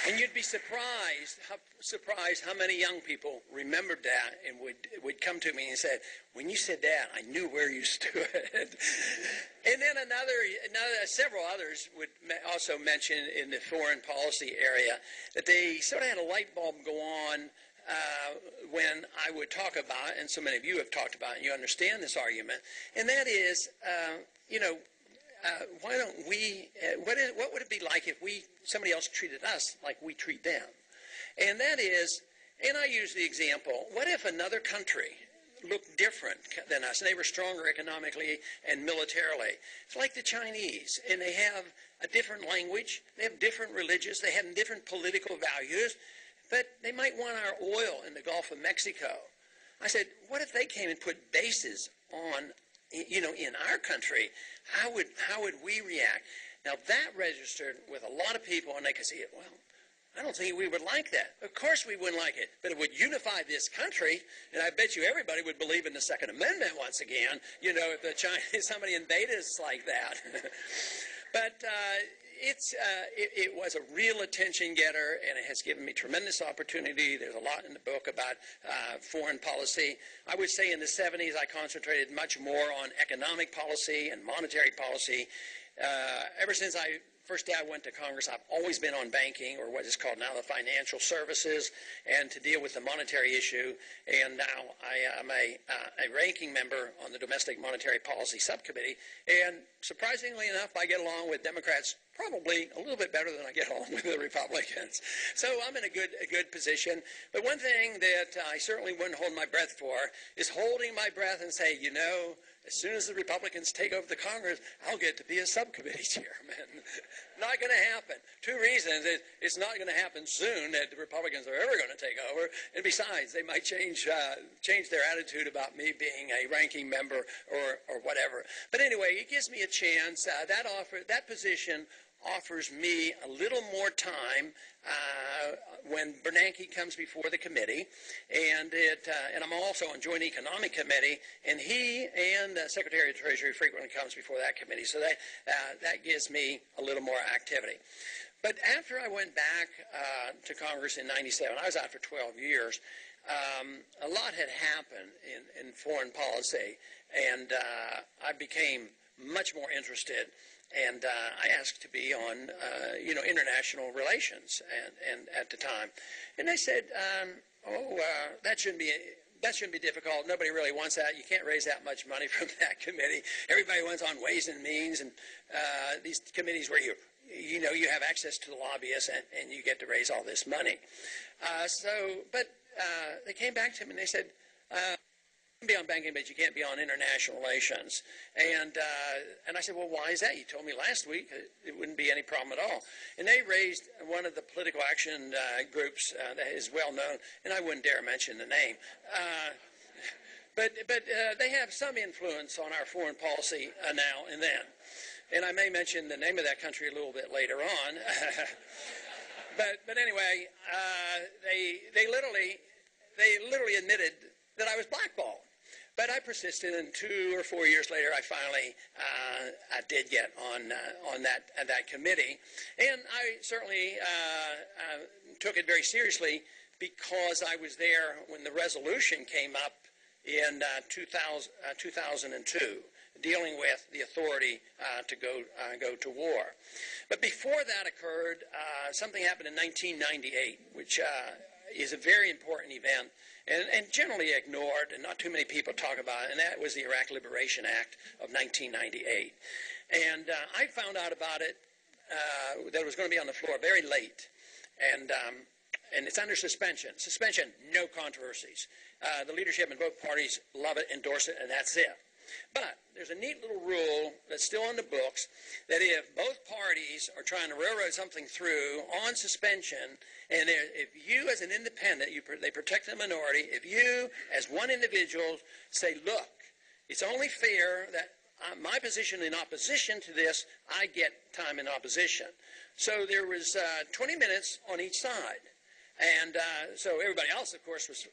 And you'd be surprised how many young people remembered that and would come to me and say, when you said that, I knew where you stood. And then several others would also mention in the foreign policy area that they sort of had a light bulb go on when I would talk about, and so many of you have talked about, and you understand this argument, and that is, why don't we, what would it be like if somebody else treated us like we treat them? And that is, and I use the example, what if another country looked different than us, and they were stronger economically and militarily? It's like the Chinese, and they have a different language, they have different religions, they have different political values, but they might want our oil in the Gulf of Mexico. I said, what if they came and put bases on, in our country? How would we react? Now that registered with a lot of people, and they could see it. Well, I don't think we would like that. Of course we wouldn't like it, but it would unify this country, and I bet you everybody would believe in the Second Amendment once again. If the Chinese, somebody invaded us like that. But it was a real attention getter, and it has given me tremendous opportunity. There's a lot in the book about foreign policy. I would say in the 70s I concentrated much more on economic policy and monetary policy. Ever since first day I went to Congress, I've always been on banking, or what is called now the financial services, and to deal with the monetary issue. And now I am a ranking member on the Domestic Monetary Policy Subcommittee. And surprisingly enough, I get along with Democrats probably a little bit better than I get along with the Republicans. So I'm in a good position. But one thing that I certainly wouldn't hold my breath for is holding my breath and say, as soon as the Republicans take over the Congress, I'll get to be a subcommittee chairman. Not going to happen. Two reasons. It's not going to happen soon that the Republicans are ever going to take over. And besides, they might change their attitude about me being a ranking member or whatever. But anyway, it gives me a chance. That position offers me a little more time when Bernanke comes before the committee, and I'm also on Joint Economic Committee, and he and the Secretary of the Treasury frequently comes before that committee, so that gives me a little more activity. But after I went back to Congress in '97, I was out for 12 years, a lot had happened in foreign policy, and I became much more interested. And I asked to be on, international relations, and at the time, and they said, that shouldn't be difficult. Nobody really wants that. You can't raise that much money from that committee. Everybody wants on Ways and Means, and these committees where you have access to the lobbyists, and you get to raise all this money. But they came back to me and they said, you can be on banking, but you can't be on international relations. And I said, well, why is that? You told me last week it wouldn't be any problem at all. And they raised one of the political action groups that is well known, and I wouldn't dare mention the name. But they have some influence on our foreign policy now and then. And I may mention the name of that country a little bit later on. But anyway, they literally admitted that I was blackballed. But I persisted, and 2 or 4 years later, I finally I did get on that committee, and I certainly took it very seriously because I was there when the resolution came up in 2002, dealing with the authority to go to war. But before that occurred, something happened in 1998, which is a very important event. And generally ignored, and not too many people talk about it, and that was the Iraq Liberation Act of 1998. And I found out about it, that it was going to be on the floor very late, and it's under suspension. Suspension, no controversies. The leadership in both parties love it, endorse it, and that's it. But there's a neat little rule that's still on the books that if both parties are trying to railroad something through on suspension, and if you as an independent, they protect the minority, if you as one individual say, look, it's only fair that my position in opposition to this, I get time in opposition. So there was 20 minutes on each side. And so everybody else, of course, was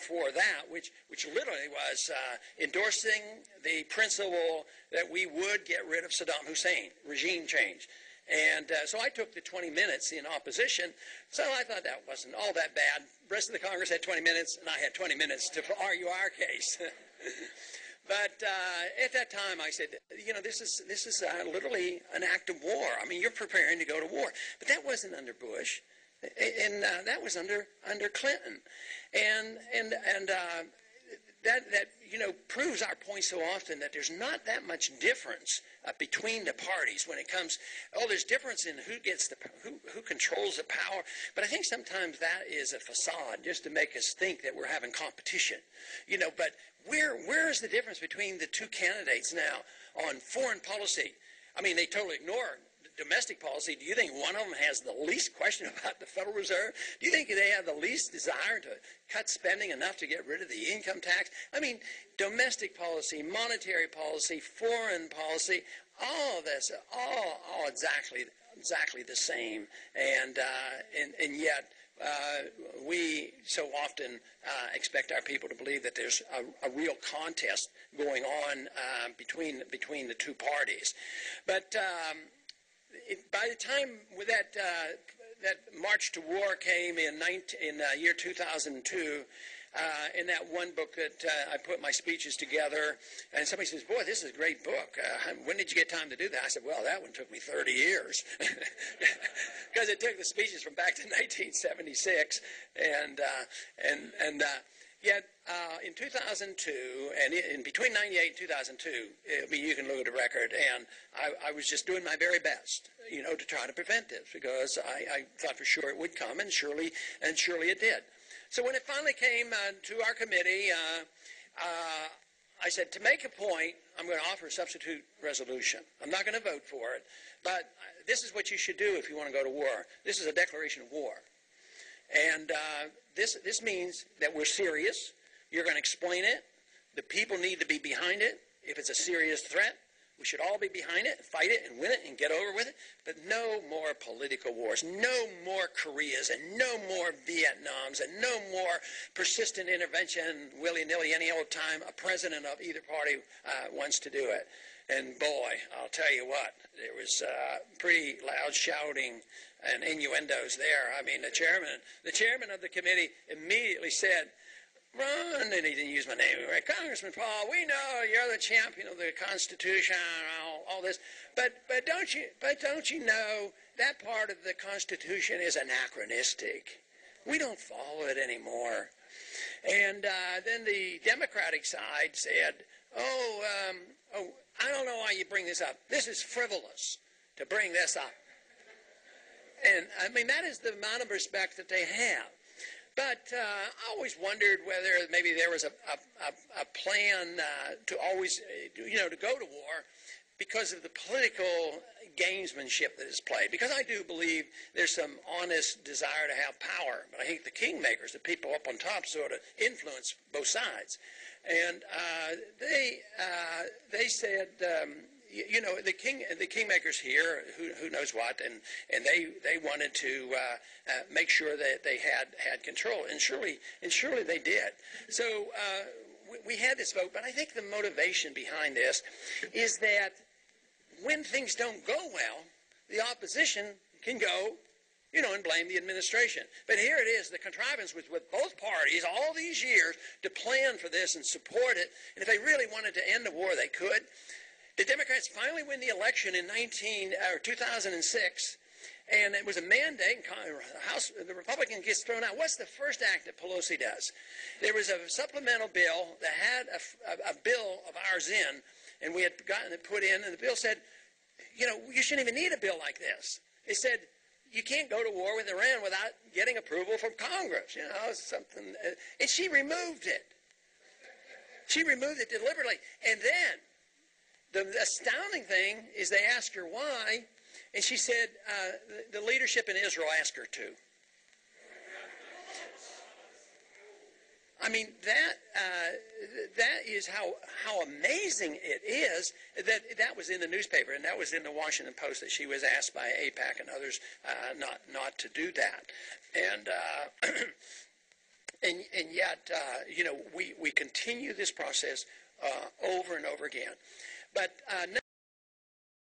for that, which literally was endorsing the principle that we would get rid of Saddam Hussein, regime change. And so I took the 20 minutes in opposition. So I thought that wasn't all that bad. The rest of the Congress had 20 minutes, and I had 20 minutes to argue our case. But at that time, I said, this is literally an act of war. I mean, you're preparing to go to war. But that wasn't under Bush, and that was under Clinton, and that proves our point so often that there's not that much difference between the parties when it comes. Oh, there's difference in who gets who controls the power, but I think sometimes that is a facade just to make us think that we're having competition, But where is the difference between the two candidates now on foreign policy? I mean, they totally ignore domestic policy. Do you think one of them has the least question about the Federal Reserve? Do you think they have the least desire to cut spending enough to get rid of the income tax? I mean, domestic policy, monetary policy, foreign policy, all of this, all exactly the same. And yet we so often expect our people to believe that there's a real contest going on between the two parties. But by the time that march to war came in year 2002, in that one book that I put my speeches together, and somebody says, "Boy, this is a great book. When did you get time to do that?" I said, "Well, that one took me 30 years because it took the speeches from back to 1976, and yet in 2002, and in between 98 and 2002, I mean, you can look at the record, and I was just doing my very best, to try to prevent this, because I thought for sure it would come, and surely it did. So when it finally came to our committee, I said, to make a point, I'm going to offer a substitute resolution. I'm not going to vote for it, but this is what you should do if you want to go to war. This is a declaration of war. And this means that we're serious. You're going to explain it. The people need to be behind it. If it's a serious threat, we should all be behind it, fight it, and win it, and get over with it. But no more political wars, no more Koreas, and no more Vietnams, and no more persistent intervention, willy-nilly, any old time a president of either party wants to do it. And boy, I'll tell you what, there was pretty loud shouting and innuendos there. I mean, the chairman of the committee immediately said, "Ron," and he didn't use my name, right? "Congressman Paul, we know you're the champion of the Constitution, all this, but don't you know that part of the Constitution is anachronistic? We don't follow it anymore." And then the Democratic side said, "Oh, I don't know why you bring this up. This is frivolous to bring this up." And I mean, that is the amount of respect that they have. But I always wondered whether maybe there was a plan to always, to go to war because of the political gamesmanship that is played. Because I do believe there's some honest desire to have power. But I think the kingmakers, the people up on top, sort of influence both sides. And they said, the kingmakers here, who knows what, and they wanted to make sure that they had control, and surely they did. So we had this vote, but I think the motivation behind this is that when things don't go well, the opposition can go, and blame the administration. But here it is, the contrivance was with both parties all these years to plan for this and support it, and if they really wanted to end the war, they could. The Democrats finally win the election in 2006, and it was a mandate. The Republican gets thrown out. What's the first act that Pelosi does? There was a supplemental bill that had a bill of ours in, and we had gotten it put in, and the bill said, you shouldn't even need a bill like this. They said, you can't go to war with Iran without getting approval from Congress. Something. And she removed it. She removed it deliberately. And then the astounding thing is they asked her why, and she said the leadership in Israel asked her to. I mean, that is how amazing it is that was in the newspaper, and that was in the Washington Post, that she was asked by AIPAC and others not to do that. And and yet, we continue this process over and over again. But